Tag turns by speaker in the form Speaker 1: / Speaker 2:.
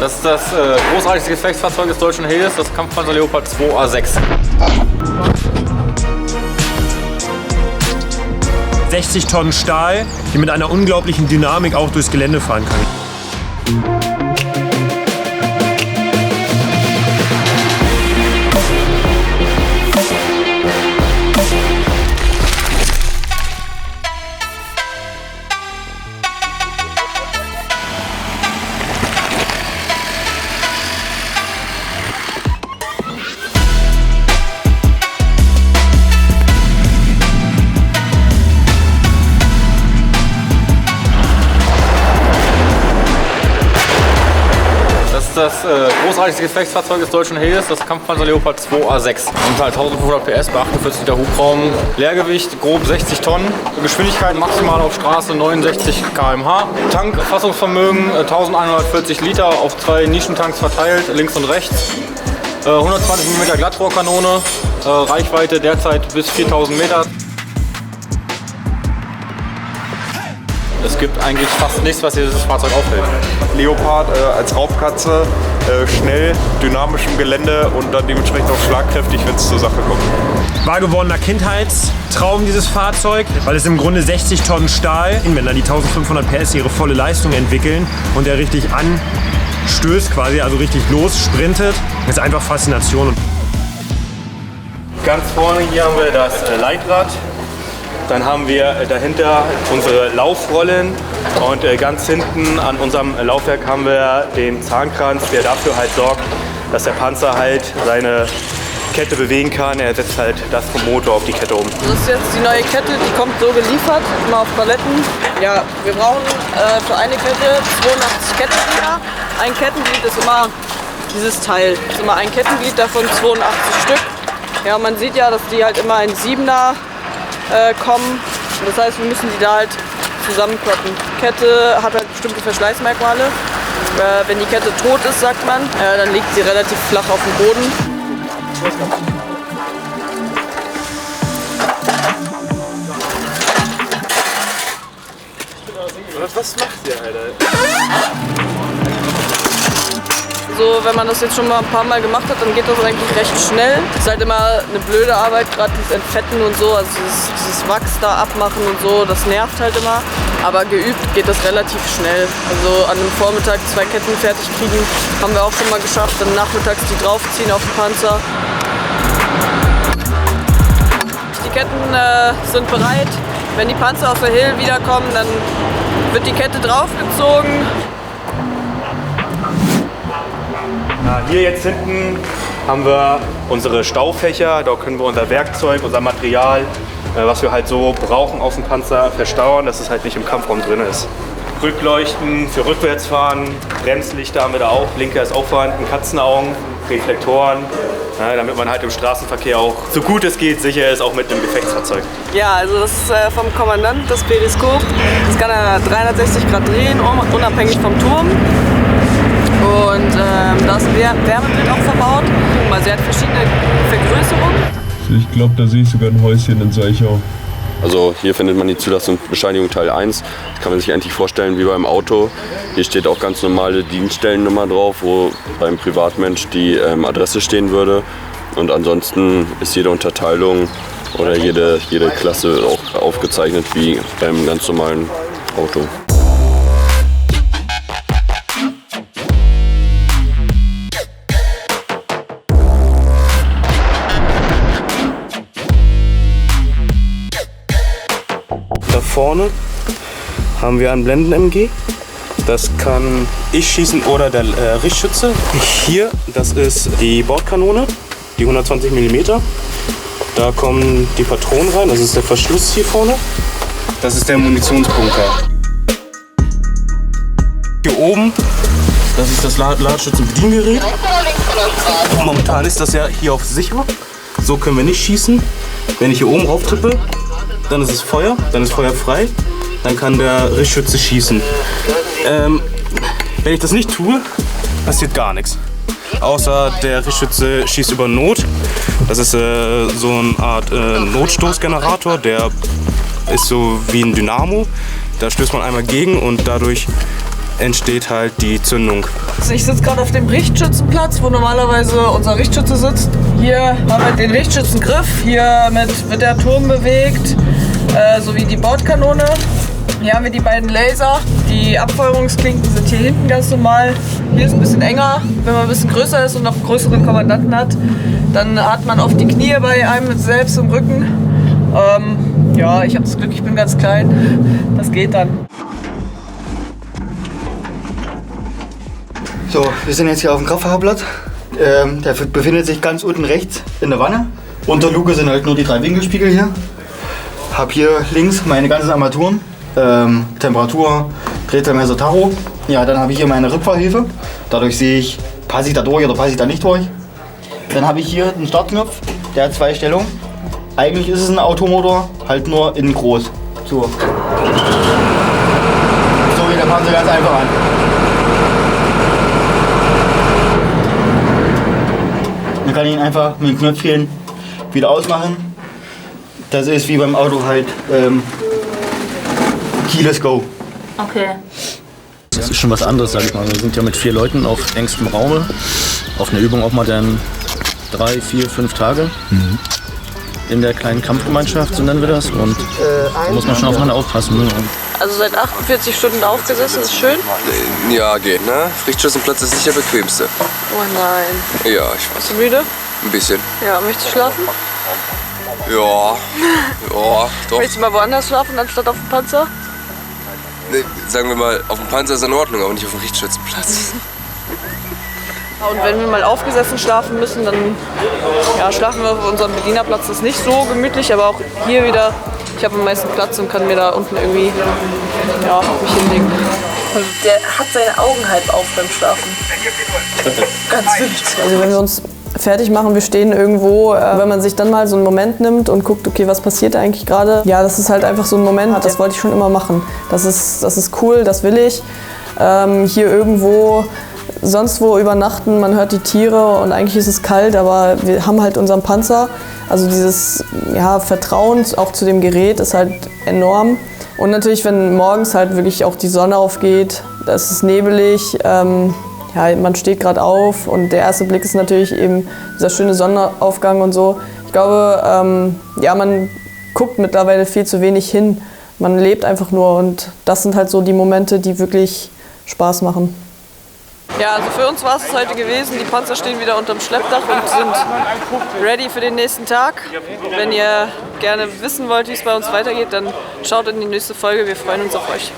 Speaker 1: Das ist das großartigste Gefechtsfahrzeug des deutschen Heeres, das Kampfpanzer Leopard 2 A6.
Speaker 2: 60 Tonnen Stahl, die mit einer unglaublichen Dynamik auch durchs Gelände fahren können.
Speaker 1: Das großartigste Gefechtsfahrzeug des deutschen Heeres, das Kampfpanzer Leopard 2 A6. Und halt 1500 PS bei 48 Liter Hubraum, Leergewicht grob 60 Tonnen, Geschwindigkeit maximal auf Straße 69 km/h, Tankfassungsvermögen 1140 Liter auf 2 Nischentanks verteilt, links und rechts, 120 mm Glattrohrkanone, Reichweite derzeit bis 4000 Meter. Es gibt eigentlich fast nichts, was dieses Fahrzeug aufhält.
Speaker 3: Leopard als Raubkatze, schnell, dynamisch im Gelände und dann dementsprechend auch schlagkräftig, wenn es zur Sache kommt.
Speaker 2: Wahr gewordener Kindheitstraum dieses Fahrzeug, weil es im Grunde 60 Tonnen Stahl, wenn dann die 1500 PS ihre volle Leistung entwickeln und der richtig anstößt quasi, also richtig lossprintet, ist einfach Faszination.
Speaker 1: Ganz vorne hier haben wir das Leitrad. Dann haben wir dahinter unsere Laufrollen und ganz hinten an unserem Laufwerk haben wir den Zahnkranz, der dafür halt sorgt, dass der Panzer halt seine Kette bewegen kann. Er setzt halt das vom Motor auf die Kette um.
Speaker 4: Das ist jetzt die neue Kette, die kommt so geliefert, immer auf Paletten. Ja, wir brauchen für eine Kette 82 Kettenglieder. Ein Kettenglied ist immer dieses Teil. Das ist immer ein Kettenglied, davon 82 Stück. Ja, man sieht ja, dass die halt immer in 7er kommen. Und das heißt, wir müssen die da halt zusammenkloppen. Die Kette hat halt bestimmte Verschleißmerkmale. Wenn die Kette tot ist, sagt man, dann liegt sie relativ flach auf dem Boden.
Speaker 3: Was macht ihr, Alter?
Speaker 4: So, wenn man das jetzt schon mal ein paar Mal gemacht hat, dann geht das eigentlich recht schnell. Es ist halt immer eine blöde Arbeit, gerade dieses Entfetten und so, also dieses Wachs da abmachen und so, das nervt halt immer. Aber geübt geht das relativ schnell. Also an einem Vormittag 2 Ketten fertig kriegen, haben wir auch schon mal geschafft. Dann nachmittags die draufziehen auf den Panzer. Die Ketten sind bereit. Wenn die Panzer aus der Hill wiederkommen, dann wird die Kette draufgezogen.
Speaker 1: Ja, hier jetzt hinten haben wir unsere Staufächer. Da können wir unser Werkzeug, unser Material, was wir halt so brauchen auf dem Panzer, verstauen, dass es halt nicht im Kampfraum drin ist. Rückleuchten für Rückwärtsfahren, Bremslichter haben wir da auch, Blinker ist auch vorhanden, Katzenaugen, Reflektoren, ja, damit man halt im Straßenverkehr auch so gut es geht sicher ist, auch mit einem Gefechtsfahrzeug.
Speaker 4: Ja, also das ist vom Kommandant das Periskop. Das kann er 360 Grad drehen, unabhängig vom Turm. Und da ist ein Wärmebild auch verbaut. Also er hat verschiedene Vergrößerungen.
Speaker 5: Ich glaube, da sehe ich sogar ein Häuschen in Seichau.
Speaker 6: Also hier findet man die Zulassungsbescheinigung Teil 1. Das kann man sich eigentlich vorstellen wie beim Auto. Hier steht auch ganz normale Dienststellennummer drauf, wo beim Privatmensch die Adresse stehen würde. Und ansonsten ist jede Unterteilung oder jede Klasse auch aufgezeichnet wie beim ganz normalen Auto.
Speaker 7: Da vorne haben wir ein Blenden-MG. Das kann ich schießen oder der Richtschütze. Hier, das ist die Bordkanone, die 120 mm. Da kommen die Patronen rein, das ist der Verschluss hier vorne. Das ist der Munitionsbunker. Hier oben, das ist das Ladeschützen-Bediengerät. Momentan ist das ja hier auf sicher. So können wir nicht schießen. Wenn ich hier oben rauf tippe, dann ist es Feuer, dann ist Feuer frei, dann kann der Richtschütze schießen. Wenn ich das nicht tue, passiert gar nichts. Außer der Richtschütze schießt über Not. Das ist so eine Art Notstoßgenerator, der ist so wie ein Dynamo. Da stößt man einmal gegen und dadurch entsteht halt die Zündung.
Speaker 4: Also ich sitze gerade auf dem Richtschützenplatz, wo normalerweise unser Richtschütze sitzt. Hier haben wir den Richtschützengriff, hier wird der Turm bewegt, sowie die Bordkanone. Hier haben wir die beiden Laser. Die Abfeuerungsklinken sind hier hinten ganz normal. Hier ist ein bisschen enger. Wenn man ein bisschen größer ist und noch einen größeren Kommandanten hat, dann hat man oft die Knie bei einem selbst im Rücken. Ja, ich habe das Glück, ich bin ganz klein. Das geht dann.
Speaker 8: So, wir sind jetzt hier auf dem Kraftfahrerplatz. Der befindet sich ganz unten rechts in der Wanne. Unter Luke sind halt nur die 3 Winkelspiegel hier. Hab hier links meine ganzen Armaturen. Temperatur, Drehzahlmesser, Tacho. Ja, dann habe ich hier meine Rückfahrhilfe. Dadurch sehe ich, passe ich da durch oder passe ich da nicht durch. Dann habe ich hier einen Startknopf, der hat 2 Stellungen. Eigentlich ist es ein Automotor, halt nur in groß. So geht der Panzer ganz einfach an. Dann kann ich ihn einfach mit dem Knöpfchen wieder ausmachen. Das ist wie beim Auto halt Keyless Go.
Speaker 9: Okay. Das ist schon was anderes, sag ich mal. Wir sind ja mit 4 Leuten auf engstem Raume. Auf einer Übung auch mal dann 3, 4, 5 Tage. In der kleinen Kampfgemeinschaft, so nennen wir das. Und da muss man schon aufeinander aufpassen. Ne?
Speaker 4: Also seit 48 Stunden aufgesessen, ist schön.
Speaker 10: Ja, geht, ne? Richtschützenplatz ist nicht der bequemste.
Speaker 4: Oh nein.
Speaker 10: Ja, ich weiß.
Speaker 4: Bist du müde?
Speaker 10: Ein bisschen.
Speaker 4: Ja, möchtest du schlafen?
Speaker 10: Ja, ja, doch.
Speaker 4: Möchtest du mal woanders schlafen, anstatt auf dem Panzer?
Speaker 10: Nee, sagen wir mal, auf dem Panzer ist in Ordnung, aber nicht auf dem Richtschützenplatz.
Speaker 4: Und wenn wir mal aufgesessen schlafen müssen, dann ja, schlafen wir auf unserem Bedienerplatz. Das ist nicht so gemütlich, aber auch hier wieder, ich habe am meisten Platz und kann mir da unten irgendwie mich hinlegen. Der hat seine Augen halb auf beim Schlafen. Ganz wild. Also wenn wir uns fertig machen, wir stehen irgendwo, wenn man sich dann mal so einen Moment nimmt und guckt, okay, was passiert eigentlich gerade? Ja, das ist halt einfach so ein Moment, das wollte ich schon immer machen. Das ist cool, das will ich. Hier irgendwo sonst wo übernachten, man hört die Tiere und eigentlich ist es kalt, aber wir haben halt unseren Panzer. Also dieses Vertrauen auch zu dem Gerät ist halt enorm. Und natürlich, wenn morgens halt wirklich auch die Sonne aufgeht, da ist es nebelig, man steht gerade auf und der erste Blick ist natürlich eben dieser schöne Sonnenaufgang und so. Ich glaube, man guckt mittlerweile viel zu wenig hin. Man lebt einfach nur und das sind halt so die Momente, die wirklich Spaß machen. Ja, also für uns war es heute gewesen. Die Panzer stehen wieder unterm Schleppdach und sind ready für den nächsten Tag. Wenn ihr gerne wissen wollt, wie es bei uns weitergeht, dann schaut in die nächste Folge. Wir freuen uns auf euch.